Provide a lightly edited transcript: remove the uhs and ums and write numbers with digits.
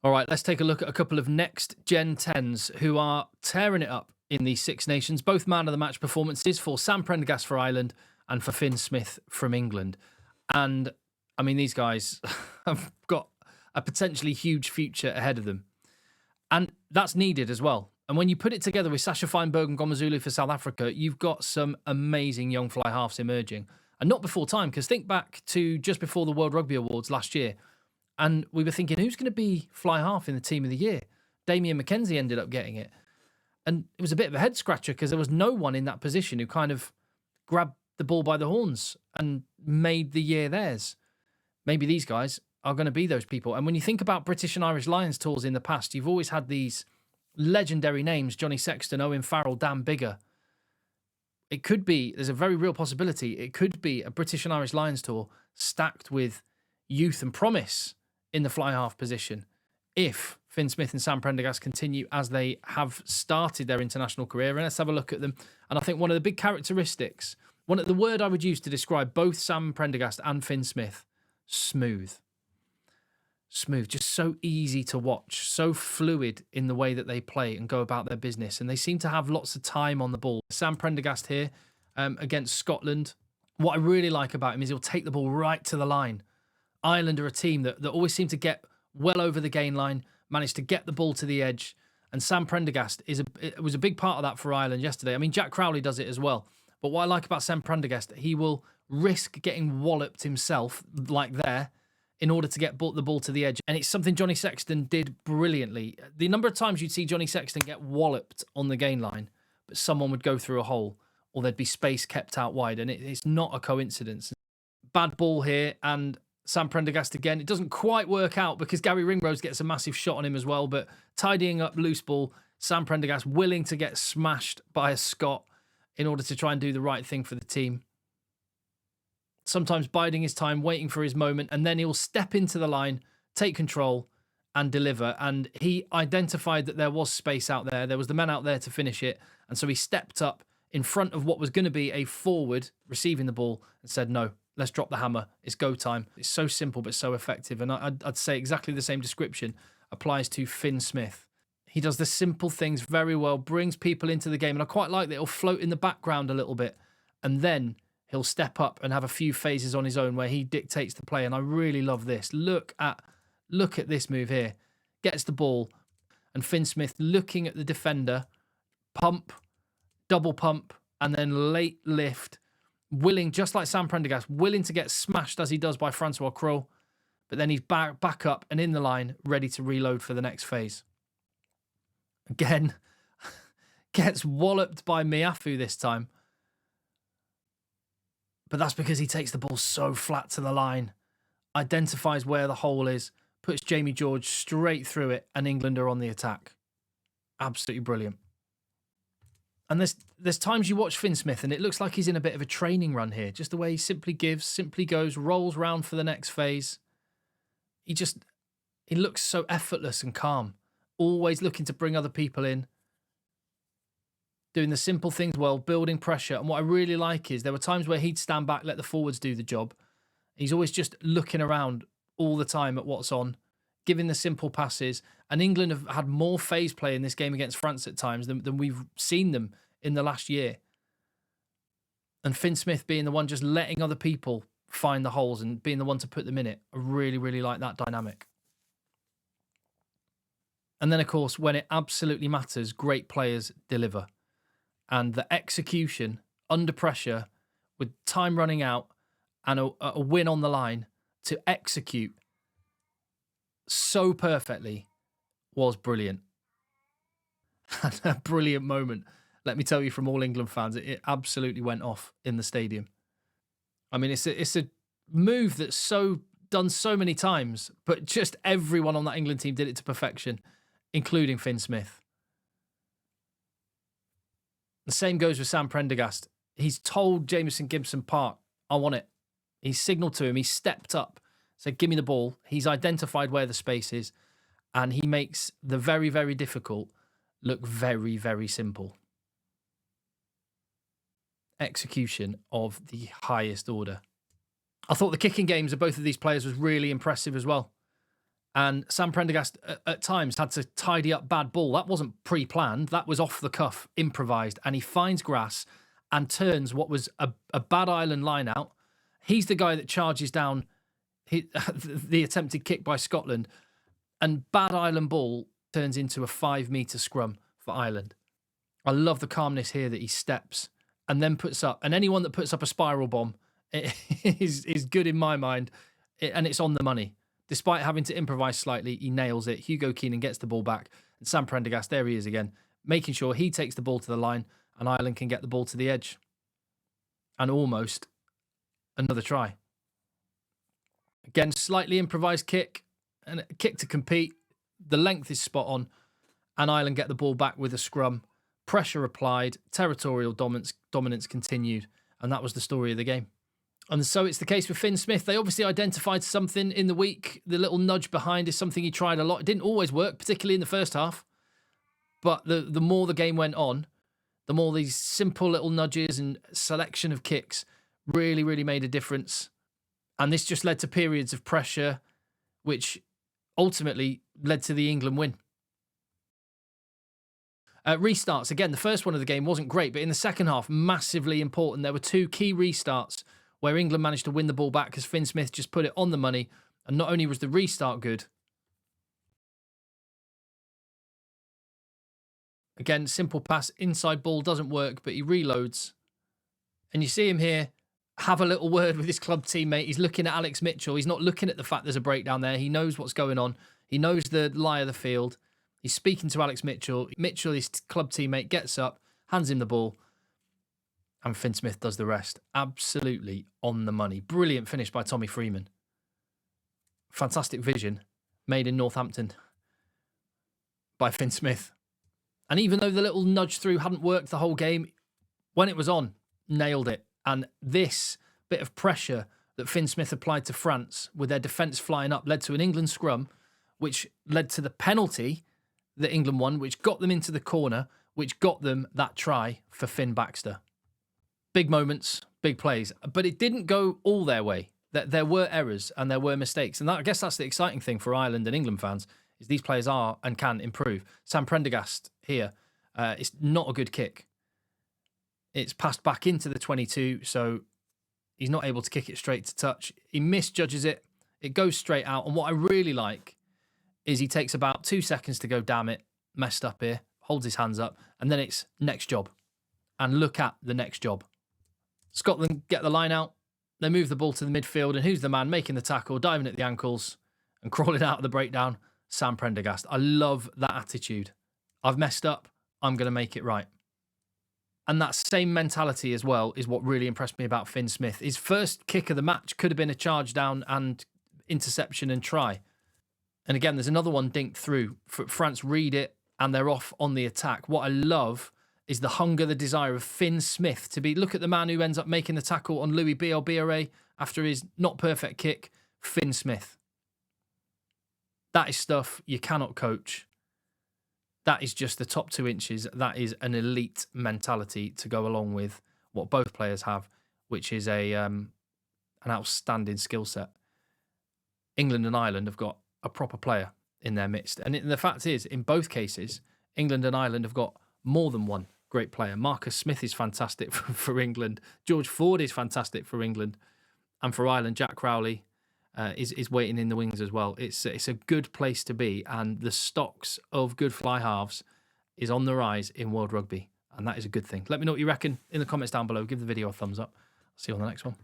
All right, let's take a look at a couple of next Gen 10s who are tearing it up in the Six Nations. Both man of the match performances for Sam Prendergast for Ireland and for Finn Smith from England. And I mean, these guys have got a potentially huge future ahead of them. And that's needed as well. And when you put it together with Sasha Feinberg and Gomazulu for South Africa, you've got some amazing young fly halves emerging. And not before time, because think back to just before the World Rugby Awards last year. And we were thinking, who's going to be fly half in the team of the year? Damien McKenzie ended up getting it. And it was a bit of a head scratcher because there was no one in that position who kind of grabbed the ball by the horns and made the year theirs. Maybe these guys are going to be those people. And when you think about British and Irish Lions tours in the past, you've always had these legendary names, Johnny Sexton, Owen Farrell, Dan Biggar. It could be, there's a very real possibility, it could be a British and Irish Lions tour stacked with youth and promise in the fly half position if Finn Smith and Sam Prendergast continue as they have started their international career. And let's have a look at them. And I think one of the big characteristics, the word I would use to describe both Sam Prendergast and Finn Smith, smooth. Smooth, just so easy to watch, so fluid in the way that they play and go about their business. And they seem to have lots of time on the ball. Sam Prendergast here against Scotland. What I really like about him is he'll take the ball right to the line. Ireland are a team that always seem to get well over the gain line, manage to get the ball to the edge. And Sam Prendergast was a big part of that for Ireland yesterday. I mean, Jack Crowley does it as well. But what I like about Sam Prendergast, he will risk getting walloped himself, like there, in order to get the ball to the edge. And it's something Johnny Sexton did brilliantly. The number of times you'd see Johnny Sexton get walloped on the gain line, but someone would go through a hole or there'd be space kept out wide. And it's not a coincidence. Bad ball here, and Sam Prendergast again. It doesn't quite work out because Gary Ringrose gets a massive shot on him as well, but tidying up loose ball, Sam Prendergast willing to get smashed by a Scot in order to try and do the right thing for the team. Sometimes biding his time, waiting for his moment, and then he'll step into the line, take control, and deliver. And he identified that there was space out there. There was the men out there to finish it. And so he stepped up in front of what was going to be a forward receiving the ball and said, no, let's drop the hammer. It's go time. It's so simple, but so effective. And I'd say exactly the same description applies to Finn Smith. He does the simple things very well, brings people into the game. And I quite like that he'll float in the background a little bit. And then he'll step up and have a few phases on his own where he dictates the play. And I really love this. Look at this move here. Gets the ball. And Finn Smith looking at the defender. Pump, double pump, and then late lift. Willing, just like Sam Prendergast, willing to get smashed as he does by Francois Krul. But then he's back up and in the line, ready to reload for the next phase. Again, gets walloped by Miafu this time. But that's because he takes the ball so flat to the line, identifies where the hole is, puts Jamie George straight through it, and England are on the attack. Absolutely brilliant. And there's times you watch Finn Smith and it looks like he's in a bit of a training run here. Just the way he simply gives, simply goes, rolls round for the next phase. He looks so effortless and calm. Always looking to bring other people in. Doing the simple things well, building pressure. And what I really like is there were times where he'd stand back, let the forwards do the job. He's always just looking around all the time at what's on, giving the simple passes. And England have had more phase play in this game against France at times than we've seen them in the last year. And Finn Smith being the one just letting other people find the holes and being the one to put them in it. I really, really like that dynamic. And then, of course, when it absolutely matters, great players deliver. And the execution under pressure with time running out and a win on the line to execute so perfectly was brilliant. And a brilliant moment, let me tell you, from all England fans. It absolutely went off in the stadium. I mean, it's a move that's done so many times, but just everyone on that England team did it to perfection, including Finn Smith. The same goes with Sam Prendergast. He's told Jamison Gibson Park, I want it. He's signalled to him. He stepped up, said, give me the ball. He's identified where the space is, and he makes the very, very difficult look very, very simple. Execution of the highest order. I thought the kicking games of both of these players was really impressive as well. And Sam Prendergast at times had to tidy up bad ball. That wasn't pre-planned. That was off the cuff, improvised. And he finds grass and turns what was a bad Ireland line out. He's the guy that charges down the attempted kick by Scotland. And bad Ireland ball turns into a 5-metre scrum for Ireland. I love the calmness here that he steps and then puts up. And anyone that puts up a spiral bomb is good in my mind. And it's on the money. Despite having to improvise slightly, he nails it. Hugo Keenan gets the ball back. And Sam Prendergast, there he is again, making sure he takes the ball to the line and Ireland can get the ball to the edge. And almost another try. Again, slightly improvised kick and a kick to compete. The length is spot on. And Ireland get the ball back with a scrum. Pressure applied. Territorial dominance continued. And that was the story of the game. And so it's the case with Finn Smith. They obviously identified something in the week. The little nudge behind is something he tried a lot. It didn't always work, particularly in the first half. But the more the game went on, the more these simple little nudges and selection of kicks really, really made a difference. And this just led to periods of pressure, which ultimately led to the England win. Restarts. Again, the first one of the game wasn't great, but in the second half, massively important. There were 2 key restarts where England managed to win the ball back because Finn Smith just put it on the money. And not only was the restart good, again, simple pass, inside ball doesn't work, but he reloads. And you see him here have a little word with his club teammate. He's looking at Alex Mitchell. He's not looking at the fact there's a breakdown there. He knows what's going on. He knows the lie of the field. He's speaking to Alex Mitchell. Mitchell, his club teammate, gets up, hands him the ball. And Finn Smith does the rest. Absolutely on the money. Brilliant finish by Tommy Freeman. Fantastic vision made in Northampton by Finn Smith. And even though the little nudge through hadn't worked the whole game, when it was on, nailed it. And this bit of pressure that Finn Smith applied to France with their defence flying up led to an England scrum, which led to the penalty that England won, which got them into the corner, which got them that try for Finn Baxter. Big moments, big plays, but it didn't go all their way. There were errors and there were mistakes. And I guess that's the exciting thing for Ireland and England fans, is these players are and can improve. Sam Prendergast here, it's not a good kick. It's passed back into the 22, so he's not able to kick it straight to touch. He misjudges it. It goes straight out. And what I really like is he takes about 2 seconds to go, damn it, messed up here, holds his hands up, and then it's next job. And look at the next job. Scotland get the line out. They move the ball to the midfield, and who's the man making the tackle, diving at the ankles and crawling out of the breakdown? Sam Prendergast. I love that attitude. I've messed up. I'm going to make it right. And that same mentality as well is what really impressed me about Finn Smith. His first kick of the match could have been a charge down and interception and try. And again, there's another one dinked through. France read it and they're off on the attack. What I love is the hunger, the desire of Finn Smith to be... Look at the man who ends up making the tackle on Louis Bielbiere after his not perfect kick. Finn Smith. That is stuff you cannot coach. That is just the top 2 inches. That is an elite mentality to go along with what both players have, which is an outstanding skill set. England and Ireland have got a proper player in their midst. And the fact is, in both cases, England and Ireland have got more than one great player. Marcus Smith is fantastic for England. George Ford is fantastic for England. And for Ireland, Jack Crowley is waiting in the wings as well. It's a good place to be, and the stocks of good fly halves is on the rise in World Rugby, and that is a good thing. Let me know what you reckon in the comments down below. Give the video a thumbs up. See you on the next one.